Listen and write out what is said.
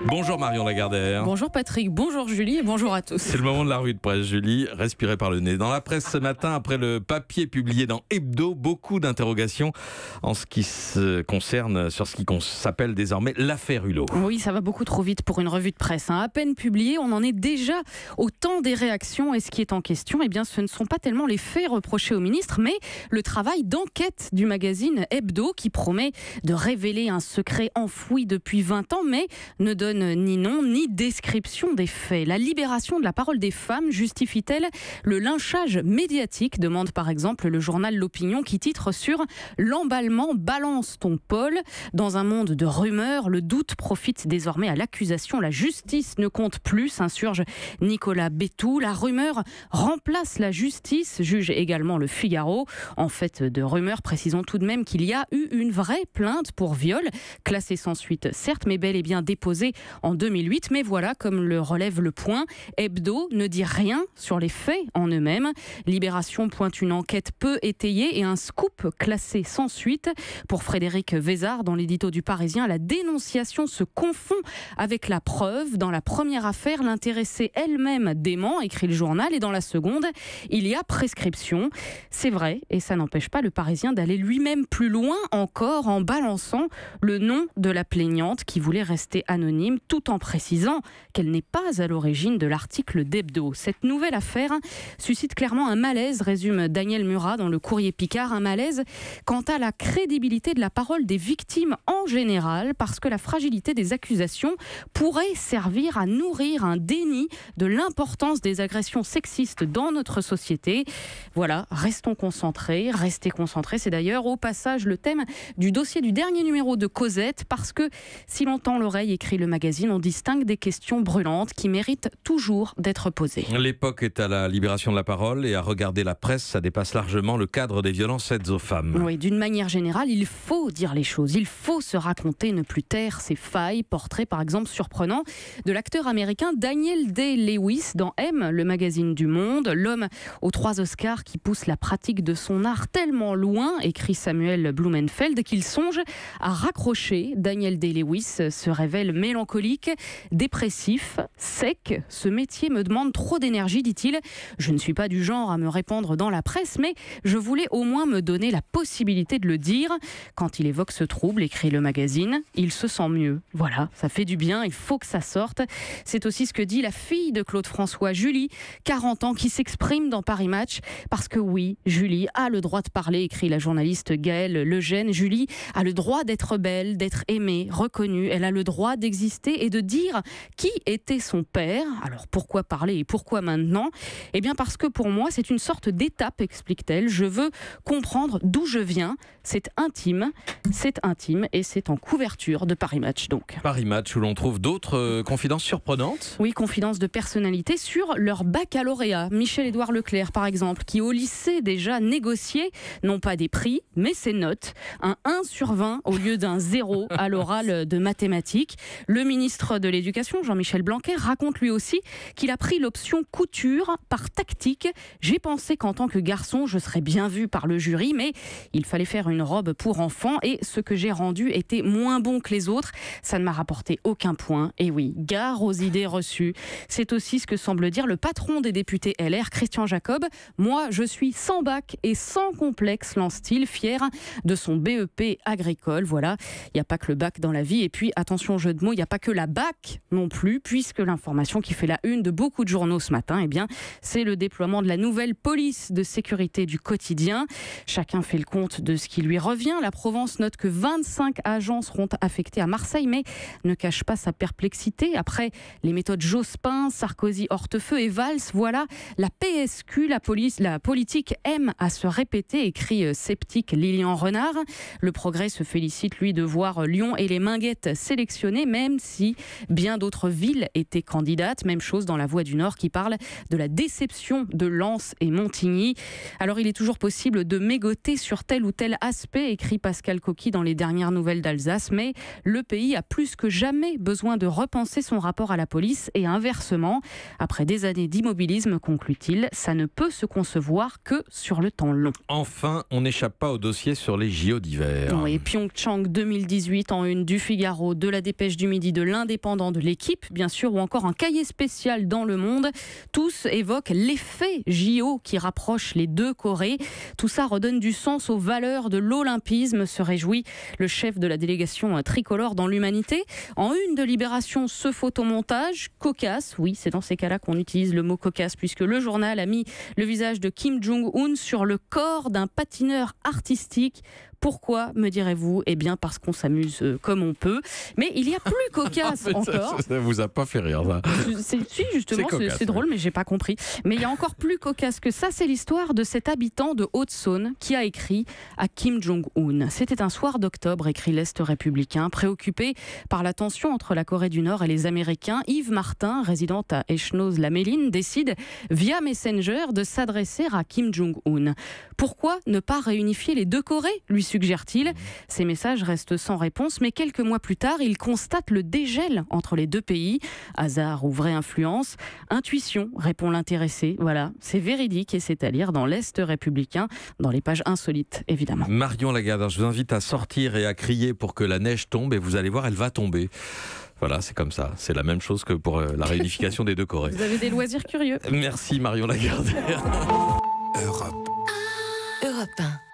Bonjour Marion Lagardère. Bonjour Patrick, bonjour Julie et bonjour à tous. C'est le moment de la revue de presse, Julie. Respirez par le nez. Dans la presse ce matin, après le papier publié dans Hebdo, beaucoup d'interrogations en ce qui se concerne sur ce qui s'appelle désormais l'affaire Hulot. Oui, ça va beaucoup trop vite pour une revue de presse. À peine publiée, on en est déjà au temps des réactions. Et ce qui est en question, eh bien, ce ne sont pas tellement les faits reprochés au ministre, mais le travail d'enquête du magazine Hebdo qui promet de révéler un secret enfoui depuis 20 ans, mais ne donne ni nom ni description des faits. La libération de la parole des femmes justifie-t-elle le lynchage médiatique, demande par exemple le journal L'Opinion qui titre sur l'emballement balance ton Paul. Dans un monde de rumeurs, le doute profite désormais à l'accusation. La justice ne compte plus, s'insurge Nicolas Bétou. La rumeur remplace la justice, juge également le Figaro. En fait de rumeurs, précisons tout de même qu'il y a eu une vraie plainte pour viol, classée sans suite certes, mais bel et bien déposée en 2008. Mais voilà, comme le relève Le Point, Hebdo ne dit rien sur les faits en eux-mêmes. Libération pointe une enquête peu étayée et un scoop classé sans suite. Pour Frédéric Vézard, dans l'édito du Parisien, la dénonciation se confond avec la preuve. Dans la première affaire, l'intéressée elle-même dément, écrit le journal, et dans la seconde, il y a prescription. C'est vrai, et ça n'empêche pas le Parisien d'aller lui-même plus loin encore en balançant le nom de la plaignante qui voulait rester anonyme, tout en précisant qu'elle n'est pas à l'origine de l'article d'Hebdo. Cette nouvelle affaire suscite clairement un malaise, résume Daniel Murat dans le Courrier Picard, un malaise quant à la crédibilité de la parole des victimes en général, parce que la fragilité des accusations pourrait servir à nourrir un déni de l'importance des agressions sexistes dans notre société. Voilà, restez concentrés. C'est d'ailleurs au passage le thème du dossier du dernier numéro de Cosette, parce que si l'on tend l'oreille, écrit le magazine, on distingue des questions brûlantes qui méritent toujours d'être posées. L'époque est à la libération de la parole et à regarder la presse, ça dépasse largement le cadre des violences faites aux femmes. Oui, d'une manière générale, il faut dire les choses, il faut se raconter, ne plus taire ses failles. Portrait par exemple surprenant de l'acteur américain Daniel Day-Lewis dans M, le magazine du Monde, l'homme aux 3 Oscars qui pousse la pratique de son art tellement loin, écrit Samuel Blumenfeld, qu'il songe à raccrocher. Daniel Day-Lewis se révèle mélancolique, dépressif, sec. Ce métier me demande trop d'énergie, dit-il. Je ne suis pas du genre à me répandre dans la presse, mais je voulais au moins me donner la possibilité de le dire. Quand il évoque ce trouble, écrit le magazine, il se sent mieux. Voilà, ça fait du bien, il faut que ça sorte. C'est aussi ce que dit la fille de Claude François, Julie, 40 ans, qui s'exprime dans Paris Match. Parce que oui, Julie a le droit de parler, écrit la journaliste Gaëlle Lejeune. Julie a le droit d'être belle, d'être aimée, reconnue. Elle a le droit d'exister et de dire qui était son père. Alors pourquoi parler et pourquoi maintenant ? Eh bien parce que pour moi c'est une sorte d'étape, explique-t-elle. Je veux comprendre d'où je viens. C'est intime et c'est en couverture de Paris Match donc. Paris Match où l'on trouve d'autres confidences surprenantes. Oui, confidences de personnalités sur leur baccalauréat. Michel-Édouard Leclerc par exemple, qui au lycée déjà négociait non pas des prix mais ses notes. Un 1 sur 20 au lieu d'un 0 à l'oral de mathématiques. Le ministre de l'Éducation, Jean-Michel Blanquer, raconte lui aussi qu'il a pris l'option couture par tactique. J'ai pensé qu'en tant que garçon, je serais bien vu par le jury, mais il fallait faire une robe pour enfants et ce que j'ai rendu était moins bon que les autres. Ça ne m'a rapporté aucun point. Et oui, gare aux idées reçues. C'est aussi ce que semble dire le patron des députés LR, Christian Jacob. Moi, je suis sans bac et sans complexe, lance-t-il, fier de son BEP agricole. Voilà, il n'y a pas que le bac dans la vie. Et puis, attention, jeu de mots, il n'y a pas que la BAC non plus, puisque l'information qui fait la une de beaucoup de journaux ce matin, eh bien, c'est le déploiement de la nouvelle police de sécurité du quotidien. Chacun fait le compte de ce qui lui revient. La Provence note que 25 agents seront affectés à Marseille, mais ne cache pas sa perplexité. Après les méthodes Jospin, Sarkozy, Hortefeux et Valls, voilà, la PSQ, la politique aime à se répéter, écrit sceptique Lilian Renard. Le Progrès se félicite, lui, de voir Lyon et les Minguettes sélectionnés, même si bien d'autres villes étaient candidates. Même chose dans La Voix du Nord qui parle de la déception de Lens et Montigny. Alors il est toujours possible de mégoter sur tel ou tel aspect, écrit Pascal Coqui dans les dernières nouvelles d'Alsace, mais le pays a plus que jamais besoin de repenser son rapport à la police et inversement. Après des années d'immobilisme, conclut-il, ça ne peut se concevoir que sur le temps long. Enfin, on n'échappe pas au dossier sur les JO d'hiver. Oui, Pyeongchang 2018 en une du Figaro, de la Dépêche du Midi, dit de l'Indépendant de l'Équipe, bien sûr, ou encore un cahier spécial dans Le Monde. Tous évoquent l'effet JO qui rapproche les deux Corées. Tout ça redonne du sens aux valeurs de l'olympisme, se réjouit le chef de la délégation tricolore dans l'Humanité. En une de Libération, ce photomontage cocasse. Oui, c'est dans ces cas-là qu'on utilise le mot cocasse, puisque le journal a mis le visage de Kim Jong-un sur le corps d'un patineur artistique. Pourquoi, me direz-vous? Eh bien, parce qu'on s'amuse comme on peut. Mais il y a plus cocasse encore. Ça vous a pas fait rire, ça? Si, justement, c'est drôle, mais j'ai pas compris. Mais il y a encore plus cocasse que ça. C'est l'histoire de cet habitant de Haute-Saône qui a écrit à Kim Jong-un. C'était un soir d'octobre, écrit l'Est républicain, préoccupé par la tension entre la Corée du Nord et les Américains. Yves Martin, résidente à Echenoz-la-Méline, décide via Messenger de s'adresser à Kim Jong-un. Pourquoi ne pas réunifier les deux Corées, lui suggère-t-il. Ces messages restent sans réponse, mais quelques mois plus tard, il constate le dégel entre les deux pays. Hasard ou vraie influence? Intuition, répond l'intéressé. Voilà, c'est véridique et c'est à lire dans l'Est républicain, dans les pages insolites, évidemment. Marion Lagarde, je vous invite à sortir et à crier pour que la neige tombe, et vous allez voir, elle va tomber. Voilà, c'est comme ça. C'est la même chose que pour la réunification des deux Corées. Vous avez des loisirs curieux. Merci Marion Lagarde. Europe 1.